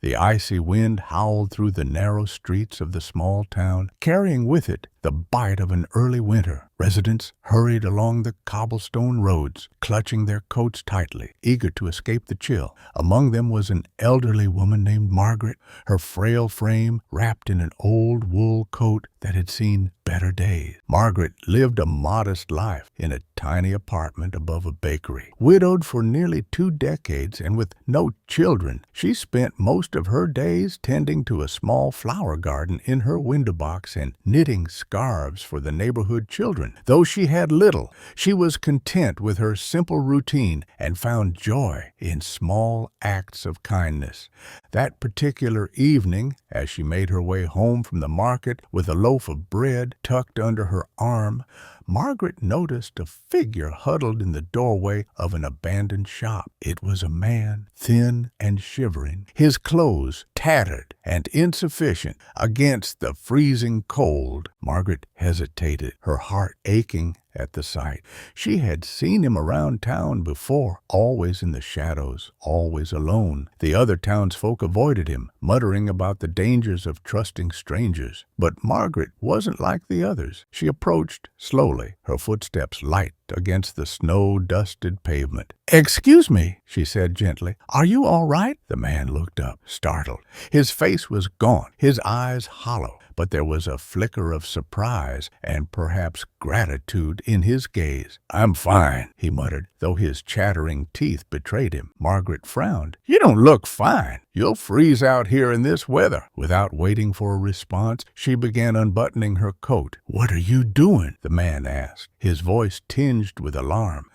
The icy wind howled through the narrow streets of the small town, carrying with it the bite of an early winter. Residents hurried along the cobblestone roads, clutching their coats tightly, eager to escape the chill. Among them was an elderly woman named Margaret, her frail frame wrapped in an old wool coat that had seen better days. Margaret lived a modest life in a tiny apartment above a bakery. Widowed for nearly 2 decades and with no children, she spent most of her days tending to a small flower garden in her window box and knitting scarves for the neighborhood children. Though she had little, she was content with her simple routine and found joy in small acts of kindness. That particular evening, as she made her way home from the market with a loaf of bread tucked under her arm, Margaret noticed a figure huddled in the doorway of an abandoned shop. It was a man, thin and shivering, his clothes tattered and insufficient against the freezing cold. Margaret hesitated, her heart aching at the sight. She had seen him around town before, always in the shadows, always alone. The other townsfolk avoided him, muttering about the dangers of trusting strangers. But Margaret wasn't like the others. She approached slowly, her footsteps light against the snow-dusted pavement. "Excuse me," she said gently. "Are you all right?" The man looked up, startled. His face was gaunt, his eyes hollow, but there was a flicker of surprise and perhaps gratitude in his gaze. "I'm fine," he muttered, though his chattering teeth betrayed him. Margaret frowned. "You don't look fine. You'll freeze out here in this weather." Without waiting for a response, she began unbuttoning her coat. "What are you doing?" the man asked, his voice tinged with alarm.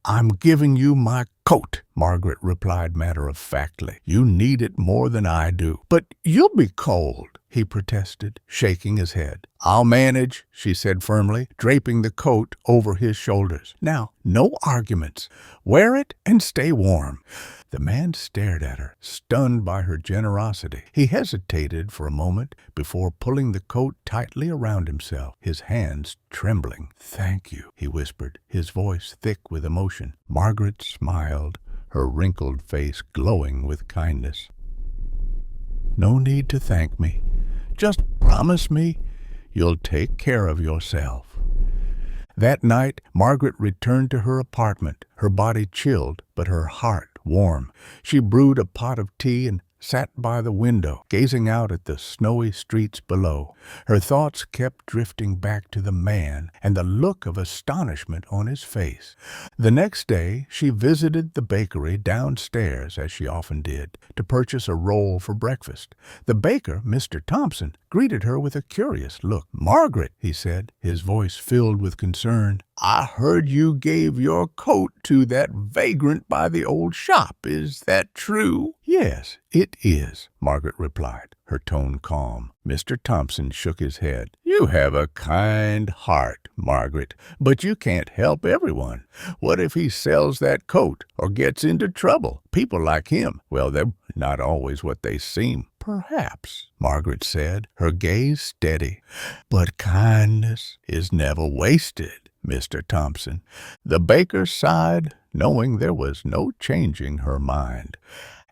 "I'm giving you my coat," Margaret replied matter-of-factly. "You need it more than I do." "But you'll be cold," he protested, shaking his head. "I'll manage," she said firmly, draping the coat over his shoulders. "Now, no arguments. Wear it and stay warm." The man stared at her, stunned by her generosity. He hesitated for a moment before pulling the coat tightly around himself, his hands trembling. "Thank you," he whispered, his voice thick with emotion. Margaret smiled, her wrinkled face glowing with kindness. "No need to thank me. Just promise me you'll take care of yourself." That night, Margaret returned to her apartment, her body chilled, but her heart warm. She brewed a pot of tea and sat by the window, gazing out at the snowy streets below. Her thoughts kept drifting back to the man and the look of astonishment on his face. The next day, she visited the bakery downstairs, as she often did, to purchase a roll for breakfast. The baker, Mr. Thompson, greeted her with a curious look. "Margaret," he said, his voice filled with concern, "I heard you gave your coat to that vagrant by the old shop. Is that true?" "Yes, it is," Margaret replied, her tone calm. Mr. Thompson shook his head. "You have a kind heart, Margaret, but you can't help everyone. What if he sells that coat or gets into trouble? People like him, well, they're not always what they seem." "Perhaps," Margaret said, her gaze steady. "But kindness is never wasted, Mr. Thompson." The baker sighed, knowing there was no changing her mind.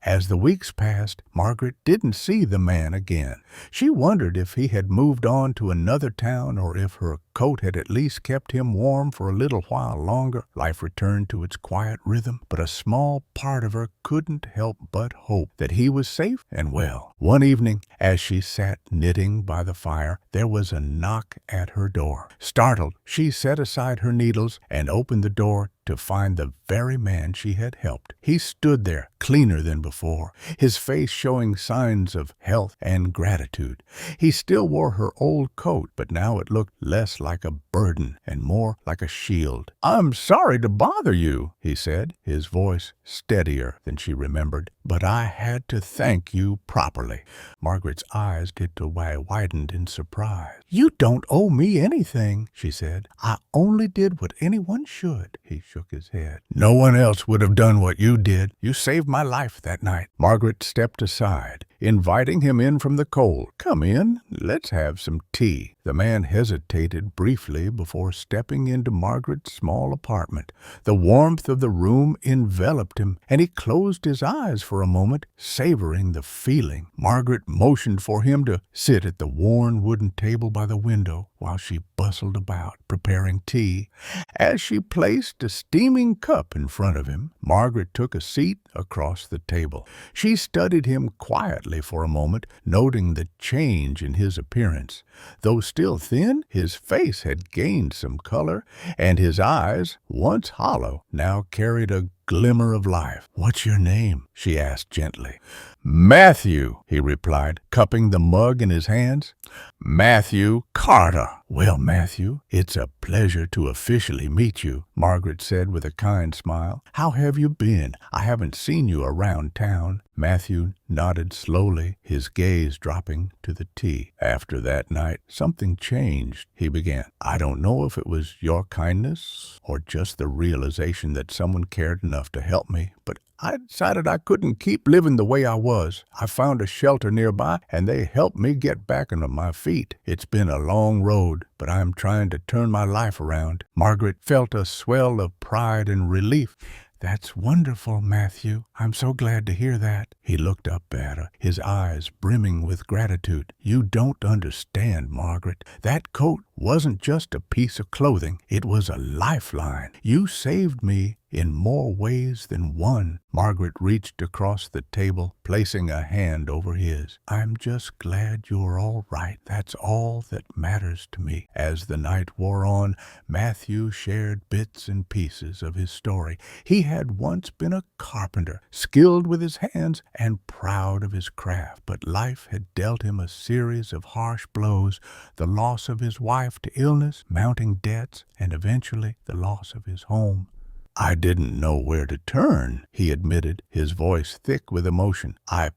As the weeks passed, Margaret didn't see the man again. She wondered if he had moved on to another town or if her coat had at least kept him warm for a little while longer. Life returned to its quiet rhythm, but a small part of her couldn't help but hope that he was safe and well. One evening, as she sat knitting by the fire, there was a knock at her door. Startled, she set aside her needles and opened the door to find the very man she had helped. He stood there, cleaner than before, his face showing signs of health and gratitude. He still wore her old coat, but now it looked less like a burden and more like a shield. "I'm sorry to bother you," he said, his voice steadier than she remembered, "but I had to thank you properly." Margaret's eyes widened in surprise. "You don't owe me anything," she said. "I only did what anyone should." He shook his head. "No one else would have done what you did. You saved my life that night." Margaret stepped aside. inviting him in from the cold. "Come in, let's have some tea." The man hesitated briefly before stepping into Margaret's small apartment. The warmth of the room enveloped him, and he closed his eyes for a moment, savoring the feeling. Margaret motioned for him to sit at the worn wooden table by the window while she bustled about, preparing tea. As she placed a steaming cup in front of him, Margaret took a seat across the table. She studied him quietly for a moment, noting the change in his appearance. Though still thin, his face had gained some color, and his eyes, once hollow, now carried a glimmer of life. "What's your name?" she asked gently. "Matthew," he replied, cupping the mug in his hands. "Matthew Carter." "Well, Matthew, it's a pleasure to officially meet you," Margaret said with a kind smile. "How have you been? I haven't seen you around town." Matthew nodded slowly, his gaze dropping to the tea. "After that night, something changed," he began. "I don't know if it was your kindness or just the realization that someone cared enough to help me, but I decided I couldn't keep living the way I was. I found a shelter nearby, and they helped me get back on my feet. It's been a long road, but I'm trying to turn my life around." Margaret felt a swell of pride and relief. "That's wonderful, Matthew. I'm so glad to hear that." He looked up at her, his eyes brimming with gratitude. "You don't understand, Margaret. That coat wasn't just a piece of clothing. It was a lifeline. You saved me in more ways than one." Margaret reached across the table, placing a hand over his. "I'm just glad you're all right. That's all that matters to me." As the night wore on, Matthew shared bits and pieces of his story. He had once been a carpenter, skilled with his hands and proud of his craft, but life had dealt him a series of harsh blows: the loss of his wife to illness, mounting debts, and eventually the loss of his home. "I didn't know where to turn," he admitted, his voice thick with emotion. I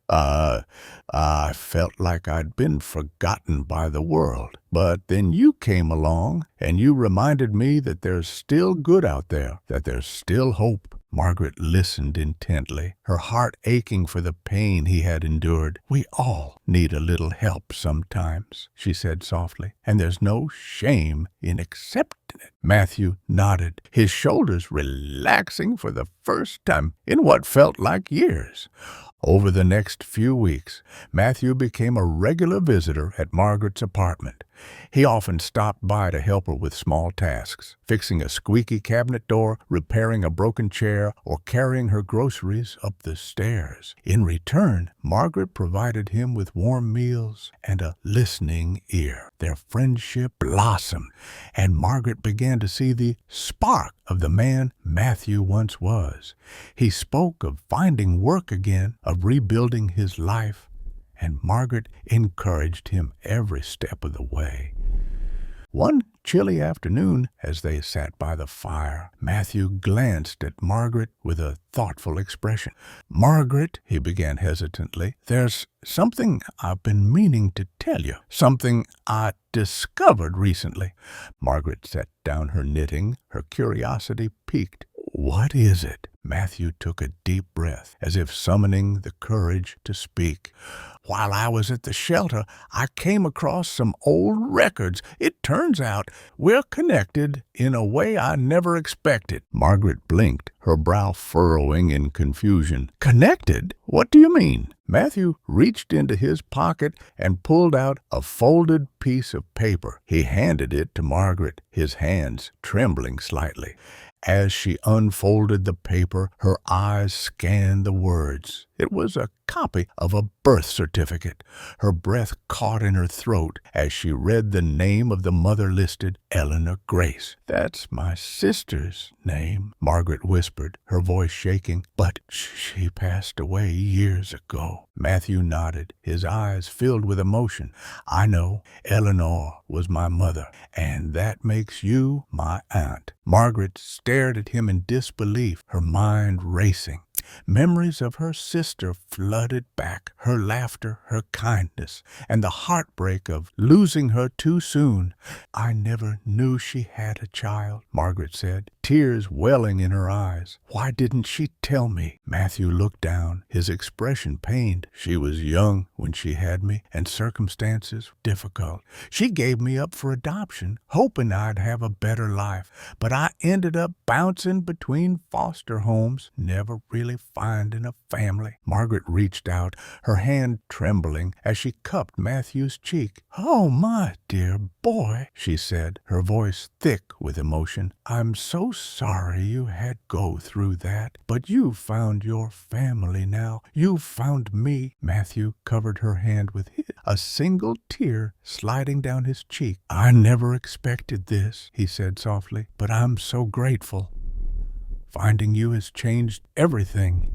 felt like I'd been forgotten by the world. But then you came along, and you reminded me that there's still good out there, that there's still hope." Margaret listened intently, her heart aching for the pain he had endured. "We all need a little help sometimes," she said softly, "and there's no shame in accepting it." Matthew nodded, his shoulders relaxing for the first time in what felt like years. Over the next few weeks, Matthew became a regular visitor at Margaret's apartment. He often stopped by to help her with small tasks, fixing a squeaky cabinet door, repairing a broken chair, or carrying her groceries up the stairs. In return, Margaret provided him with warm meals and a listening ear. Their friendship blossomed, and Margaret began to see the spark of the man Matthew once was. He spoke of finding work again, of rebuilding his life, and Margaret encouraged him every step of the way. One chilly afternoon, as they sat by the fire, Matthew glanced at Margaret with a thoughtful expression. "Margaret," he began hesitantly, "there's something I've been meaning to tell you, something I discovered recently." Margaret set down her knitting, her curiosity piqued. "What is it?" Matthew took a deep breath, as if summoning the courage to speak. "While I was at the shelter, I came across some old records. It turns out we're connected in a way I never expected." Margaret blinked, her brow furrowing in confusion. "Connected? What do you mean?" Matthew reached into his pocket and pulled out a folded piece of paper. He handed it to Margaret, his hands trembling slightly. As she unfolded the paper, her eyes scanned the words. It was a copy of a birth certificate. Her breath caught in her throat as she read the name of the mother listed, Eleanor Grace. "That's my sister's name," Margaret whispered, her voice shaking. "But she passed away years ago." Matthew nodded, his eyes filled with emotion. "I know. Eleanor was my mother, and that makes you my aunt." Margaret stared at him in disbelief, her mind racing. Memories of her sister flooded back, her laughter, her kindness, and the heartbreak of losing her too soon. "I never knew she had a child," Margaret said, tears welling in her eyes. "Why didn't she tell me?" Matthew looked down, his expression pained. "She was young when she had me, and circumstances difficult. She gave me up for adoption, hoping I'd have a better life, but I ended up bouncing between foster homes, never really finding a family." Margaret reached out, her hand trembling as she cupped Matthew's cheek. "Oh, my dear boy," she said, her voice thick with emotion. "I'm so sorry you had go through that, but you've found your family now. You've found me." Matthew covered her hand with his, a single tear sliding down his cheek. "I never expected this," he said softly, "but I'm so grateful. Finding you has changed everything."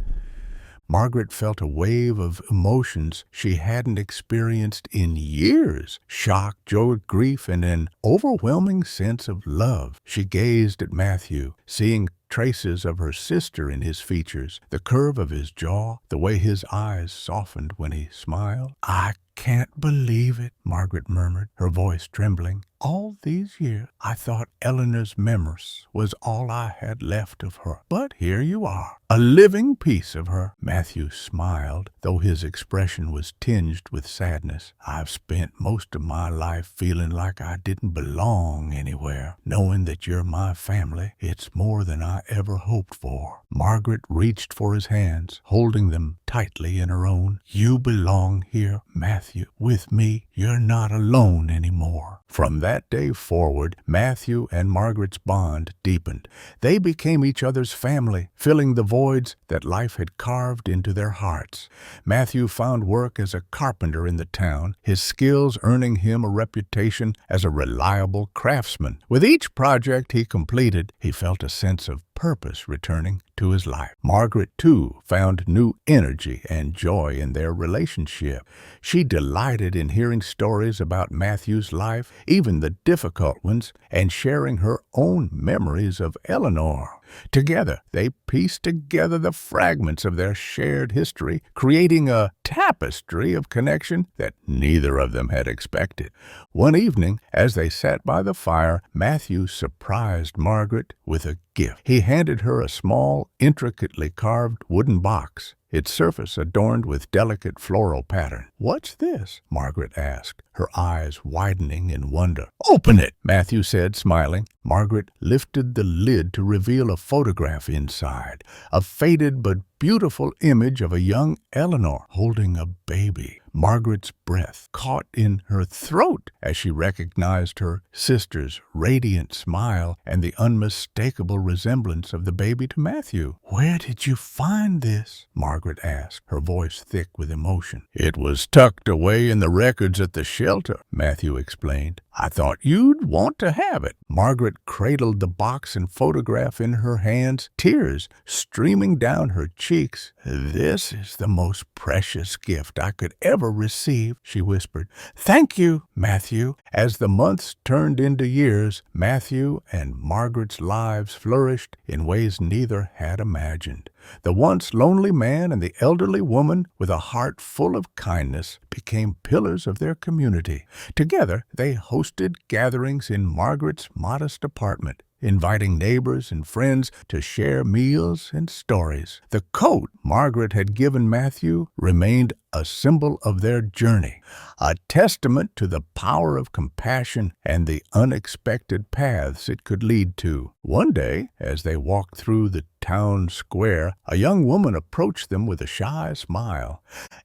Margaret felt a wave of emotions she hadn't experienced in years: shock, joy, grief, and an overwhelming sense of love. She gazed at Matthew, seeing traces of her sister in his features, the curve of his jaw, the way his eyes softened when he smiled. "I can't believe it," Margaret murmured, her voice trembling. "All these years I thought Eleanor's memories was all I had left of her. But here you are, a living piece of her." Matthew smiled, though his expression was tinged with sadness. "I've spent most of my life feeling like I didn't belong anywhere. Knowing that you're my family, it's more than I ever hoped for." Margaret reached for his hands, holding them tightly in her own. "You belong here, Matthew, with me. You're not alone anymore." From that day forward, Matthew and Margaret's bond deepened. They became each other's family, filling the voids that life had carved into their hearts. Matthew found work as a carpenter in the town, his skills earning him a reputation as a reliable craftsman. With each project he completed, he felt a sense of purpose returning to his life. Margaret, too, found new energy and joy in their relationship. She delighted in hearing stories about Matthew's life, even the difficult ones, and sharing her own memories of Eleanor. Together, they pieced together the fragments of their shared history, creating a tapestry of connection that neither of them had expected. One evening, as they sat by the fire, Matthew surprised Margaret with a gift. He handed her a small, intricately carved wooden box, its surface adorned with delicate floral pattern. "What's this?" Margaret asked, her eyes widening in wonder. "Open it," Matthew said, smiling. Margaret lifted the lid to reveal a photograph inside, a faded but beautiful image of a young Eleanor holding a baby. Margaret's breath caught in her throat as she recognized her sister's radiant smile and the unmistakable resemblance of the baby to Matthew. "Where did you find this?" Margaret asked, her voice thick with emotion. "It was tucked away in the records at the shelter," Matthew explained. "I thought you'd want to have it." Margaret cradled the box and photograph in her hands, tears streaming down her cheeks. "This is the most precious gift I could ever receive," she whispered. "Thank you, Matthew." As the months turned into years, Matthew and Margaret's lives flourished in ways neither had imagined. The once lonely man and the elderly woman, with a heart full of kindness, became pillars of their community. Together, they hosted gatherings in Margaret's modest apartment, inviting neighbors and friends to share meals and stories. The coat Margaret had given Matthew remained a symbol of their journey, a testament to the power of compassion and the unexpected paths it could lead to. One day, as they walked through the town square, a young woman approached them with a shy smile.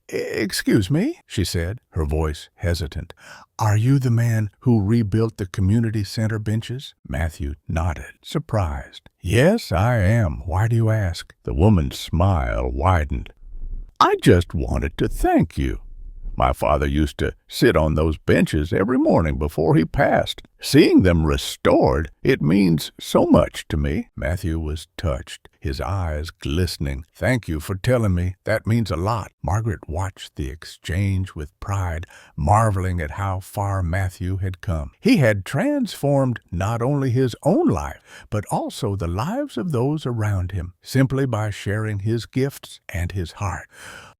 "Excuse me," she said, her voice hesitant. "Are you the man who rebuilt the community center benches?" Matthew nodded, surprised. "Yes, I am. Why do you ask?" The woman's smile widened. "I just wanted to thank you. My father used to sit on those benches every morning before he passed, Seeing them restored, it means so much to me." Matthew was touched, his eyes glistening. "Thank you for telling me. That means a lot." Margaret watched the exchange with pride, marveling at how far Matthew had come. He had transformed not only his own life, but also the lives of those around him, simply by sharing his gifts and his heart.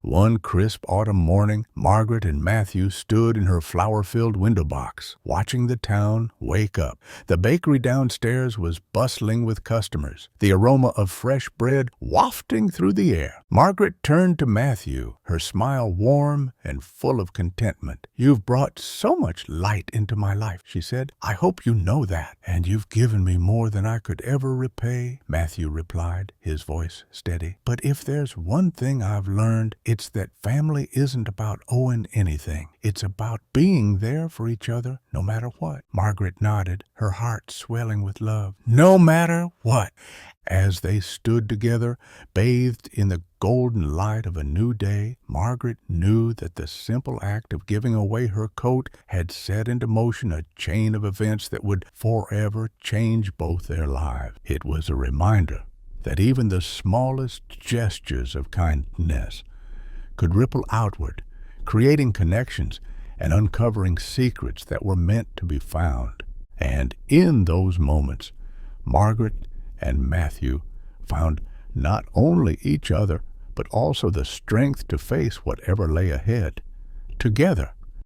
One crisp autumn morning, Margaret and Matthew stood in her flower-filled window box, watching the town wake up. The bakery downstairs was bustling with customers, the aroma of fresh bread wafting through the air. Margaret turned to Matthew, her smile warm and full of contentment. "You've brought so much light into my life," she said. "I hope you know that." "And you've given me more than I could ever repay," Matthew replied, his voice steady. "But if there's one thing I've learned, it's that family isn't about owing anything. It's about being there for each other no matter what." Margaret nodded, her heart swelling with love. No matter what. As they stood together, bathed in the golden light of a new day, Margaret knew that the simple act of giving away her coat had set into motion a chain of events that would forever change both their lives. It was a reminder that even the smallest gestures of kindness could ripple outward, creating connections and uncovering secrets that were meant to be found. And in those moments, Margaret and Matthew found not only each other, but also the strength to face whatever lay ahead. Together,